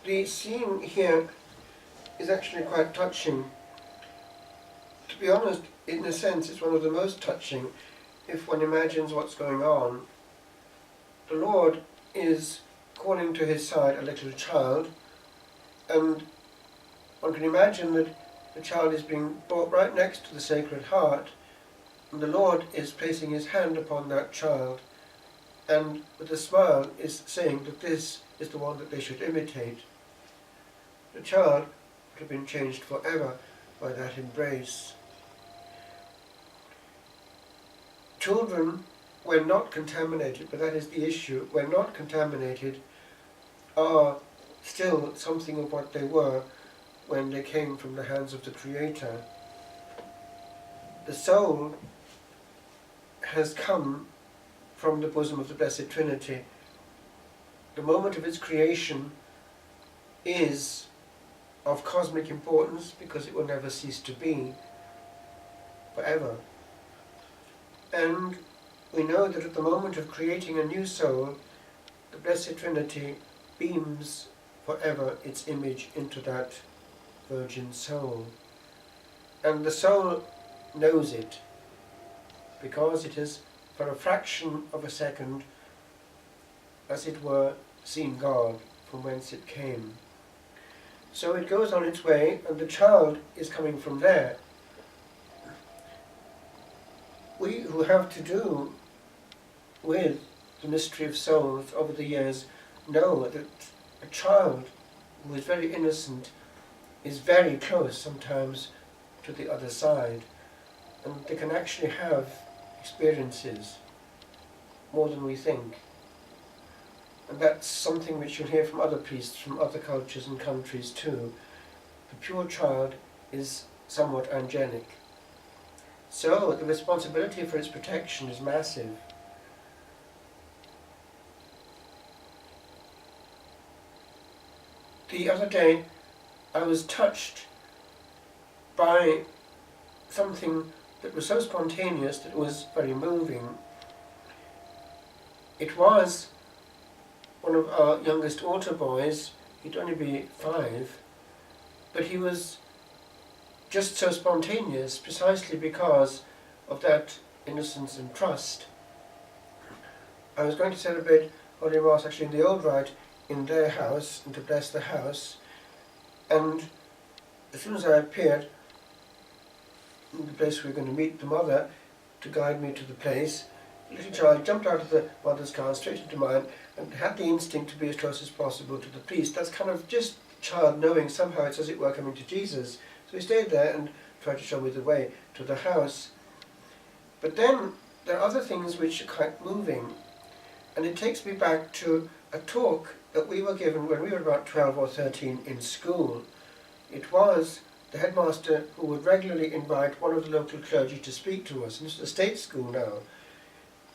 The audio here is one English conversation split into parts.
The scene here is actually quite touching. To be honest, in a sense, it's one of the most touching if one imagines what's going on. The Lord is calling to his side a little child, and one can imagine that the child is being brought right next to the Sacred Heart, and the Lord is placing his hand upon that child, and with a smile is saying that this is the one that they should imitate. The child would have been changed forever by that embrace. Children, when not contaminated, but that is the issue, when not contaminated, are still something of what they were when they came from the hands of the Creator. The soul has come from the bosom of the Blessed Trinity. The moment of its creation is of cosmic importance because it will never cease to be, forever. And we know that at the moment of creating a new soul, the Blessed Trinity beams forever its image into that virgin soul. And the soul knows it, because it has, for a fraction of a second, as it were, seen God from whence it came. So it goes on its way, and the child is coming from there. We who have to do with the mystery of souls over the years know that a child who is very innocent is very close sometimes to the other side, and they can actually have experiences more than we think. And that's something which you'll hear from other priests from other cultures and countries too. The pure child is somewhat angelic. So the responsibility for its protection is massive. The other day I was touched by something that was so spontaneous that it was very moving. It was one of our youngest altar boys. He'd only be 5, but he was just so spontaneous precisely because of that innocence and trust. I was going to celebrate Holy Mass actually in the Old Rite in their house and to bless the house, and as soon as I appeared in the place we were going to meet the mother to guide me to the place, the little child jumped out of the mother's car straight into mine and had the instinct to be as close as possible to the priest. That's kind of just child knowing somehow it's as it were coming to Jesus. So he stayed there and tried to show me the way to the house. But then there are other things which are quite moving, and it takes me back to a talk that we were given when we were about 12 or 13 in school. It was the headmaster who would regularly invite one of the local clergy to speak to us, and this is a state school now,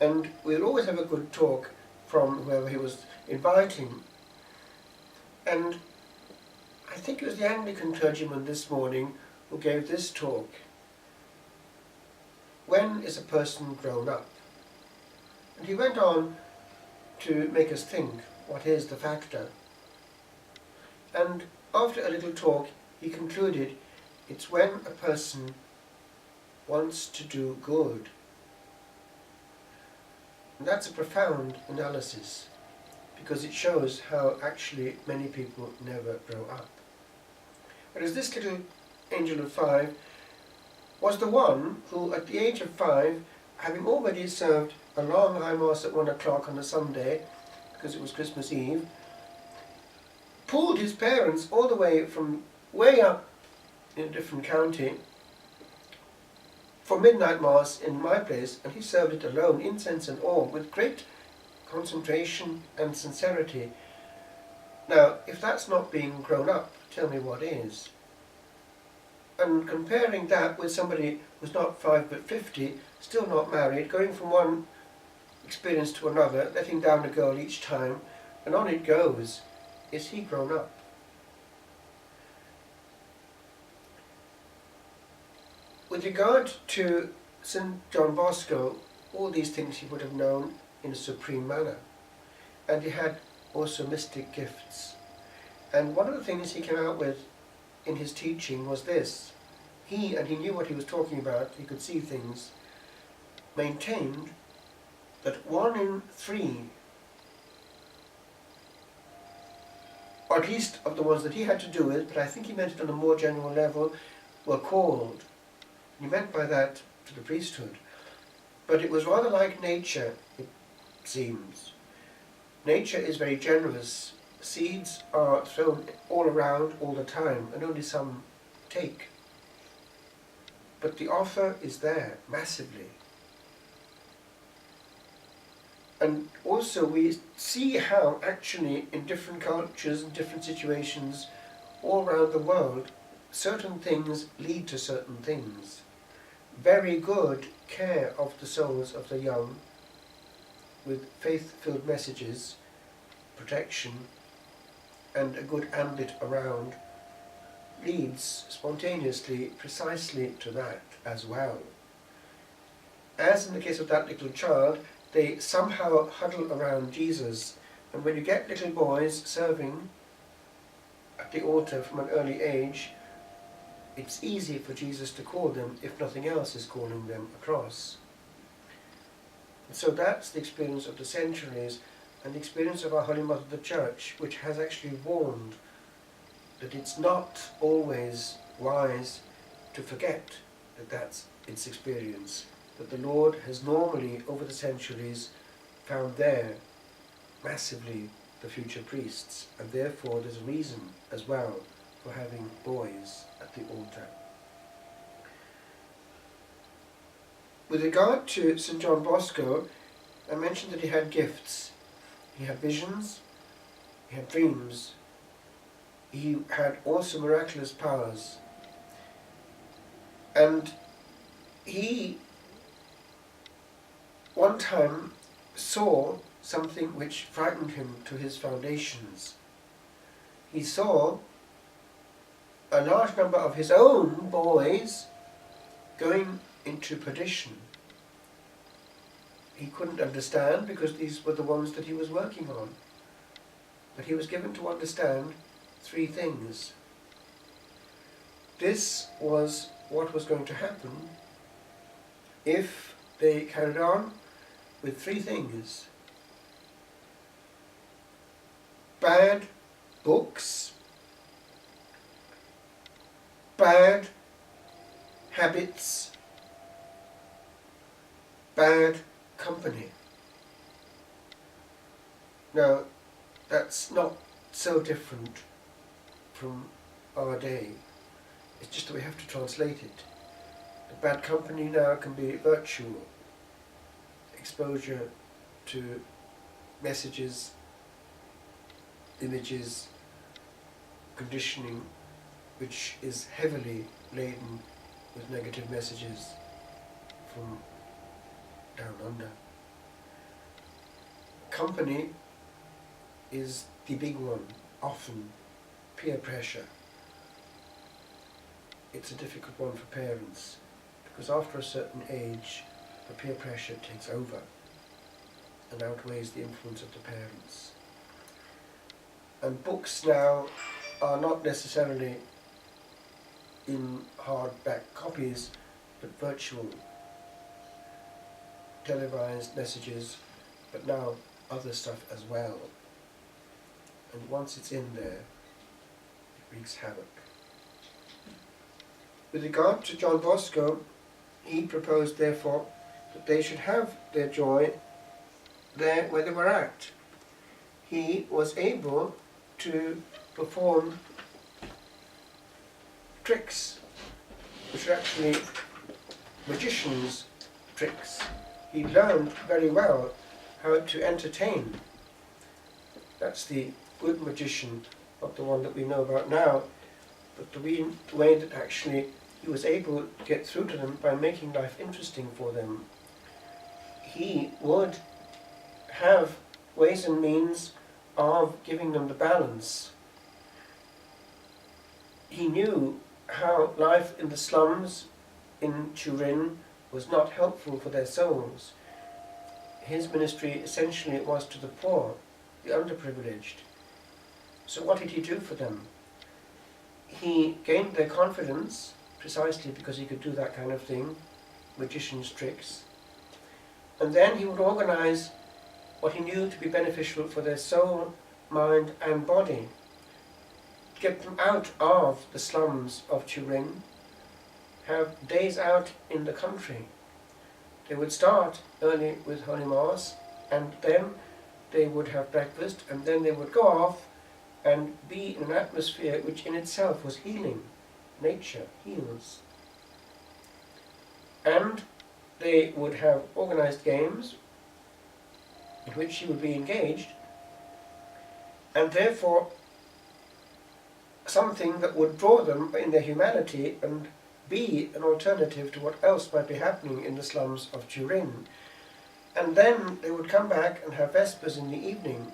and we would always have a good talk from whoever he was inviting. And I think it was the Anglican clergyman this morning who gave this talk. When is a person grown up? And he went on to make us think, what is the factor? And after a little talk, he concluded, it's when a person wants to do good. And that's a profound analysis, because it shows how actually many people never grow up. Whereas this little angel of 5 was the one who, at the age of 5, having already served a long high mass at 1 o'clock on a Sunday, because it was Christmas Eve, pulled his parents all the way from way up in a different county for midnight mass in my place, and he served it alone, incense and all, with great concentration and sincerity. Now, if that's not being grown up, tell me what is. And comparing that with somebody who's not 5 but 50, still not married, going from one experience to another, letting down a girl each time, and on it goes, is he grown up? With regard to St. John Bosco, all these things he would have known in a supreme manner. And he had also mystic gifts. And one of the things he came out with in his teaching was this. He, and he knew what he was talking about, he could see things, maintained that 1 in 3, or at least of the ones that he had to do with, but I think he meant it on a more general level, were called. He meant by that to the priesthood. But it was rather like nature, it seems. Nature is very generous. Seeds are thrown all around all the time, and only some take. But the offer is there, massively. And also we see how actually in different cultures and different situations all around the world, certain things lead to certain things. Very good care of the souls of the young with faith-filled messages, protection, and a good ambit around leads spontaneously precisely to that as well. As in the case of that little child, they somehow huddle around Jesus, and when you get little boys serving at the altar from an early age, it's easy for Jesus to call them if nothing else is calling them across. And so that's the experience of the centuries and the experience of our Holy Mother the Church, which has actually warned that it's not always wise to forget that that's its experience, that the Lord has normally over the centuries found there massively the future priests, and therefore there's a reason as well for having boys at the altar. With regard to St. John Bosco, I mentioned that he had gifts. He had visions, he had dreams, he had also miraculous powers. And he one time saw something which frightened him to his foundations. He saw a large number of his own boys going into perdition. He couldn't understand because these were the ones that he was working on. But he was given to understand 3 things. This was what was going to happen if they carried on with 3 things. Bad books, bad habits, bad company. Now, that's not so different from our day. It's just that we have to translate it. The bad company now can be virtual, exposure to messages, images, conditioning, which is heavily laden with negative messages from down under. Company is the big one, often peer pressure. It's a difficult one for parents, because after a certain age, the peer pressure takes over and outweighs the influence of the parents. And books now are not necessarily in hardback copies, but virtual, televised messages, but now other stuff as well. And once it's in there, it wreaks havoc. With regard to John Bosco, he proposed therefore that they should have their joy there where they were at. He was able to perform tricks, which are actually magicians' tricks. He learned very well how to entertain. That's the good magician, not the one that we know about now, but the way that actually he was able to get through to them by making life interesting for them. He would have ways and means of giving them the balance. He knew how life in the slums in Turin was not helpful for their souls. His ministry essentially was to the poor, the underprivileged. So what did he do for them? He gained their confidence precisely because he could do that kind of thing, magician's tricks. And then he would organize what he knew to be beneficial for their soul, mind and body. Get them out of the slums of Turin, have days out in the country. They would start early with Holy Mass, and then they would have breakfast, and then they would go off and be in an atmosphere which in itself was healing. Nature heals. And they would have organized games in which he would be engaged, and therefore something that would draw them in their humanity and be an alternative to what else might be happening in the slums of Turin. And then they would come back and have Vespers in the evening.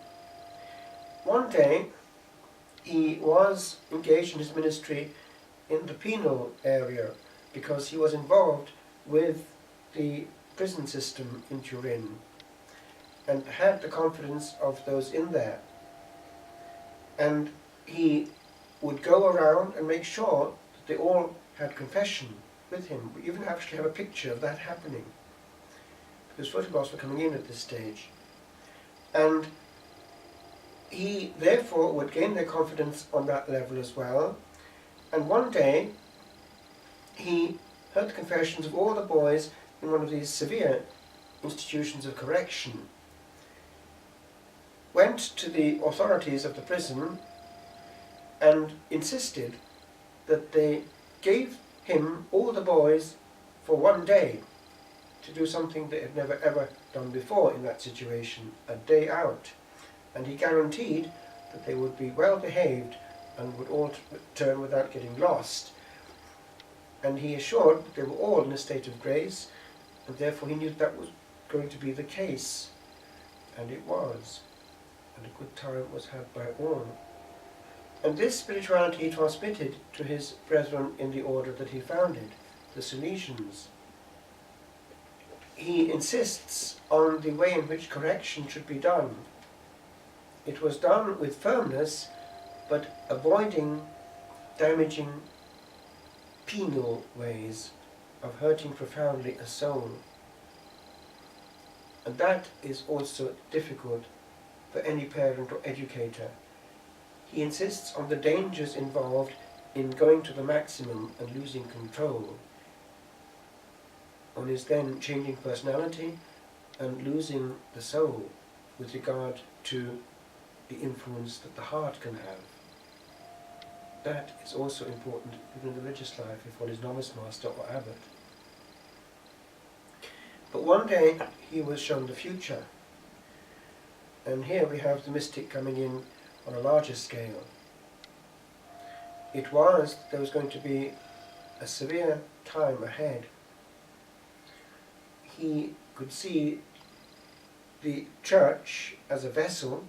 One day he was engaged in his ministry in the penal area because he was involved with the prison system in Turin and had the confidence of those in there. And he would go around and make sure that they all had confession with him. We even actually have a picture of that happening, because photographs were coming in at this stage. And he therefore would gain their confidence on that level as well. And one day he heard the confessions of all the boys in one of these severe institutions of correction, went to the authorities of the prison and insisted that they gave him all the boys for one day to do something they had never ever done before in that situation, a day out. And he guaranteed that they would be well behaved and would all return without getting lost. And he assured that they were all in a state of grace, and therefore he knew that was going to be the case. And it was. And a good time was had by all. And this spirituality he transmitted to his brethren in the order that he founded, the Salesians. He insists on the way in which correction should be done. It was done with firmness, but avoiding damaging penal ways of hurting profoundly a soul. And that is also difficult for any parent or educator. He insists on the dangers involved in going to the maximum and losing control, on his then changing personality and losing the soul with regard to the influence that the heart can have. That is also important even in the religious life if one is novice master or abbot. But one day he was shown the future. And here we have the mystic coming in on a larger scale. It was there was going to be a severe time ahead. He could see the church as a vessel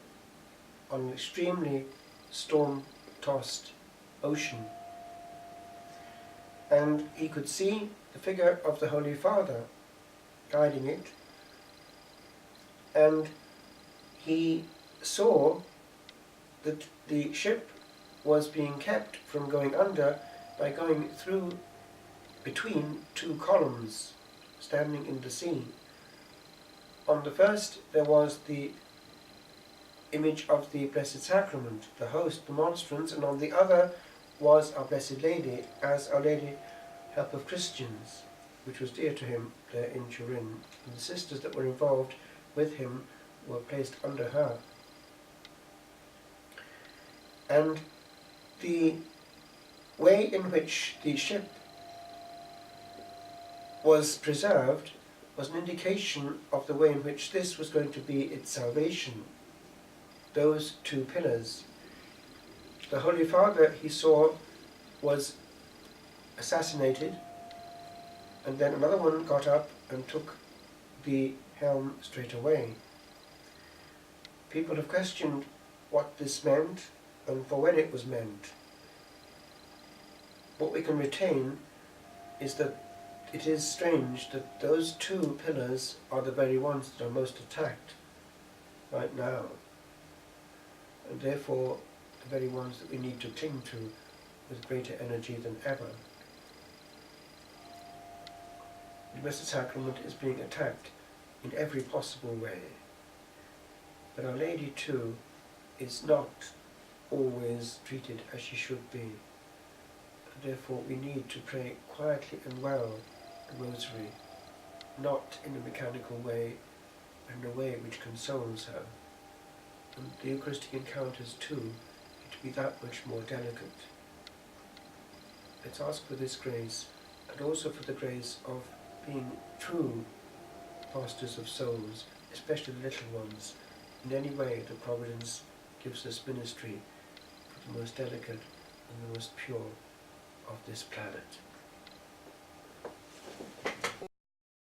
on an extremely storm-tossed ocean. And he could see the figure of the Holy Father guiding it. And he saw that the ship was being kept from going under by going through between two columns standing in the sea. On the first there was the image of the Blessed Sacrament, the host, the monstrance, and on the other was Our Blessed Lady as Our Lady, Help of Christians, which was dear to him there in Turin. And the sisters that were involved with him were placed under her. And the way in which the ship was preserved was an indication of the way in which this was going to be its salvation. Those two pillars. The Holy Father, he saw, was assassinated, and then another one got up and took the helm straight away. People have questioned what this meant and for when it was meant. What we can retain is that it is strange that those two pillars are the very ones that are most attacked right now. And therefore the very ones that we need to cling to with greater energy than ever. The Blessed Sacrament is being attacked in every possible way. But Our Lady too is not always treated as she should be. Therefore we need to pray quietly and well the Rosary, not in a mechanical way, but in a way which consoles her. And the Eucharistic encounters too need to be that much more delicate. Let's ask for this grace, and also for the grace of being true pastors of souls, especially the little ones, in any way that Providence gives us ministry for the most delicate and the most pure of this planet.